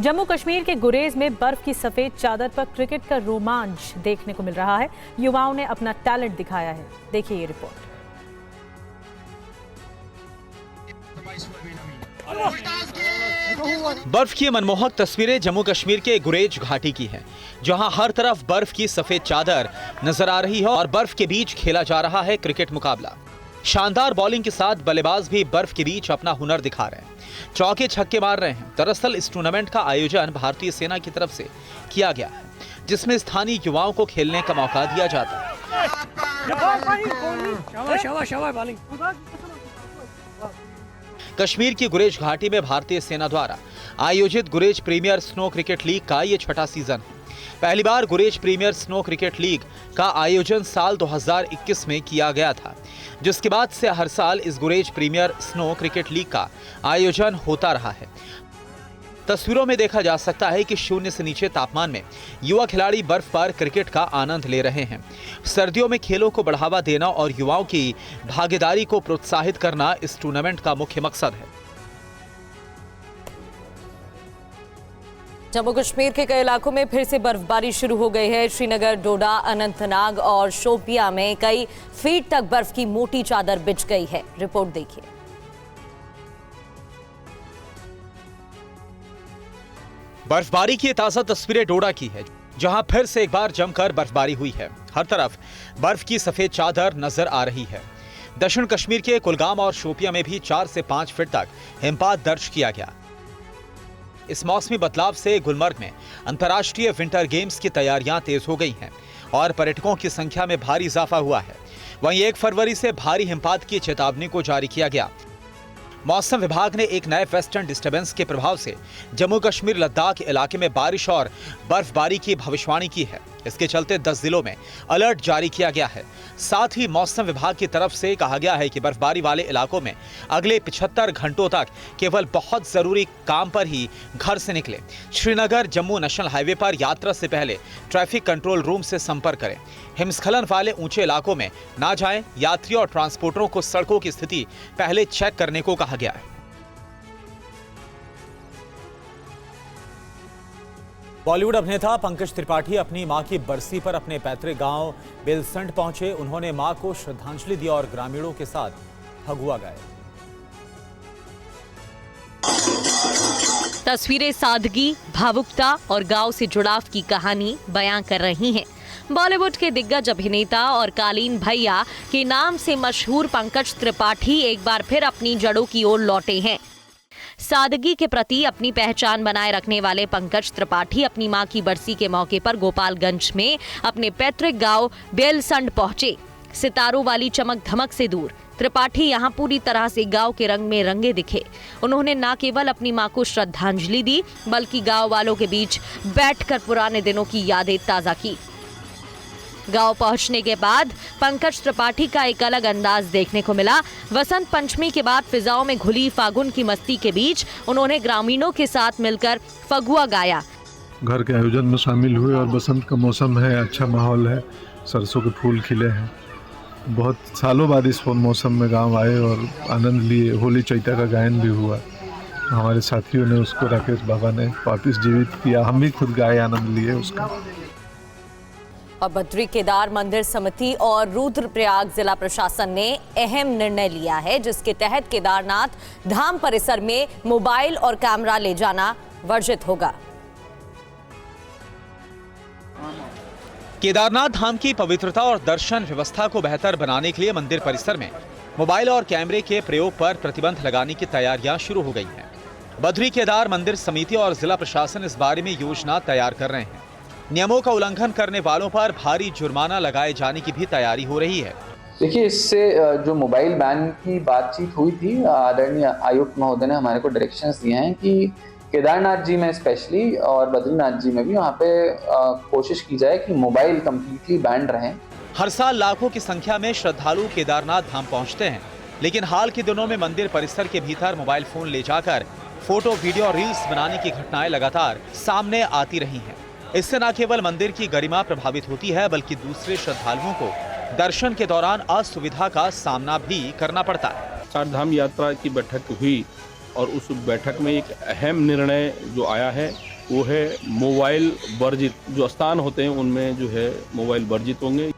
जम्मू कश्मीर के गुरेज में बर्फ की सफेद चादर पर क्रिकेट का रोमांच देखने को मिल रहा है। युवाओं ने अपना टैलेंट दिखाया है। देखिए ये रिपोर्ट। बर्फ की मनमोहक तस्वीरें जम्मू कश्मीर के गुरेज घाटी की हैं, जहां हर तरफ बर्फ की सफेद चादर नजर आ रही है और बर्फ के बीच खेला जा रहा है क्रिकेट मुकाबला। शानदार बॉलिंग के साथ बल्लेबाज भी बर्फ के बीच अपना हुनर दिखा रहे हैं, चौके छक्के मार रहे हैं। दरअसल इस टूर्नामेंट का आयोजन भारतीय सेना की तरफ से किया गया है, जिसमें स्थानीय युवाओं को खेलने का मौका दिया जाता है। कश्मीर की गुरेज घाटी में भारतीय सेना द्वारा आयोजित गुरेज प्रीमियर स्नो क्रिकेट लीग का ये छठा सीजन है। पहली बार गुरेज प्रीमियर स्नो क्रिकेट लीग का आयोजन साल 2021 में किया गया था, जिसके बाद से हर साल इस गुरेज प्रीमियर स्नो क्रिकेट लीग का आयोजन होता रहा है। तस्वीरों में देखा जा सकता है कि शून्य से नीचे तापमान में युवा खिलाड़ी बर्फ पर क्रिकेट का आनंद ले रहे हैं। सर्दियों में खेलों को बढ़ावा देना और युवाओं की भागीदारी को प्रोत्साहित करना इस टूर्नामेंट का मुख्य मकसद है। जम्मू कश्मीर के कई इलाकों में फिर से बर्फबारी शुरू हो गई है। श्रीनगर, डोडा, अनंतनाग और शोपियां में कई फीट तक बर्फ की मोटी चादर बिछ गई है। रिपोर्ट देखिए। बर्फबारी की ताजा तस्वीरें डोडा की है, जहां फिर से एक बार जमकर बर्फबारी हुई है। हर तरफ बर्फ की सफेद चादर नजर आ रही है। दक्षिण कश्मीर के कुलगाम और शोपियां में भी 4 से 5 फीट तक हिमपात दर्ज किया गया। इस मौसमी बदलाव से गुलमर्ग में अंतर्राष्ट्रीय विंटर गेम्स की तैयारियां तेज हो गई हैं और पर्यटकों की संख्या में भारी इजाफा हुआ है। वहीं 1 फरवरी से भारी हिमपात की चेतावनी को जारी किया गया। मौसम विभाग ने एक नए वेस्टर्न डिस्टर्बेंस के प्रभाव से जम्मू कश्मीर लद्दाख इलाके में बारिश और बर्फबारी की भविष्यवाणी की है। इसके चलते 10 जिलों में अलर्ट जारी किया गया है। साथ ही मौसम विभाग की तरफ से कहा गया है कि बर्फबारी वाले इलाकों में अगले 75 घंटों तक केवल बहुत जरूरी काम पर ही घर से निकले। श्रीनगर जम्मू नेशनल हाईवे पर यात्रा से पहले ट्रैफिक कंट्रोल रूम से संपर्क करें। हिमस्खलन वाले ऊंचे इलाकों में ना जाएं। यात्रियों और ट्रांसपोर्टरों को सड़कों की स्थिति पहले चेक करने को कहा गया है। बॉलीवुड अभिनेता पंकज त्रिपाठी अपनी मां की बरसी पर अपने पैतृक गांव बेलसंड पहुंचे। उन्होंने मां को श्रद्धांजलि दी और ग्रामीणों के साथ फगुआ गाए। तस्वीरें सादगी, भावुकता और गांव से जुड़ाव की कहानी बयां कर रही हैं। बॉलीवुड के दिग्गज अभिनेता और कालीन भैया के नाम से मशहूर पंकज त्रिपाठी एक बार फिर अपनी जड़ों की ओर लौटे हैं। सादगी के प्रति अपनी पहचान बनाए रखने वाले पंकज त्रिपाठी अपनी मां की बरसी के मौके पर गोपालगंज में अपने पैतृक गांव बेलसंड पहुंचे। सितारों वाली चमक धमक से दूर त्रिपाठी यहां पूरी तरह से गांव के रंग में रंगे दिखे। उन्होंने न केवल अपनी मां को श्रद्धांजलि दी, बल्कि गांव वालों के बीच बैठकर पुराने दिनों की यादें ताजा की। गांव पहुंचने के बाद पंकज त्रिपाठी का एक अलग अंदाज देखने को मिला। वसंत पंचमी के बाद फिजाओं में घुली फागुन की मस्ती के बीच उन्होंने ग्रामीणों के साथ मिलकर फगुआ गाया। घर के आयोजन में शामिल हुए और बसंत का मौसम है, अच्छा माहौल है, सरसों के फूल खिले हैं। बहुत सालों बाद इस मौसम में गांव आए और आनंद लिए। होली चैता का गायन भी हुआ। हमारे साथियों ने उसको, राकेश बाबा ने वापिस जीवित किया। हम भी खुद गाए, आनंद लिए उसका। और बद्री केदार मंदिर समिति और रुद्रप्रयाग जिला प्रशासन ने अहम निर्णय लिया है, जिसके तहत केदारनाथ धाम परिसर में मोबाइल और कैमरा ले जाना वर्जित होगा। केदारनाथ धाम की पवित्रता और दर्शन व्यवस्था को बेहतर बनाने के लिए मंदिर परिसर में मोबाइल और कैमरे के प्रयोग पर प्रतिबंध लगाने की तैयारियां शुरू हो गई हैं। बद्री केदार मंदिर समिति और जिला प्रशासन इस बारे में योजना तैयार कर रहे हैं। नियमों का उल्लंघन करने वालों पर भारी जुर्माना लगाए जाने की भी तैयारी हो रही है। देखिए, इससे जो मोबाइल बैन की बातचीत हुई थी, आदरणीय आयुक्त महोदय ने हमारे को डायरेक्शंस दिए हैं कि केदारनाथ जी में स्पेशली और बद्रीनाथ जी में भी वहाँ पे कोशिश की जाए कि मोबाइल कंप्लीटली बैन रहें। हर साल लाखों की संख्या में श्रद्धालु केदारनाथ धाम पहुँचते हैं, लेकिन हाल के दिनों में मंदिर परिसर के भीतर मोबाइल फोन ले जाकर फोटो, वीडियो और रील्स बनाने की घटनाएं लगातार सामने आती रही हैं। इससे न केवल मंदिर की गरिमा प्रभावित होती है, बल्कि दूसरे श्रद्धालुओं को दर्शन के दौरान असुविधा का सामना भी करना पड़ता है। चार धाम यात्रा की बैठक हुई और उस बैठक में एक अहम निर्णय जो आया है वो है मोबाइल वर्जित। जो स्थान होते हैं उनमें जो है मोबाइल वर्जित होंगे।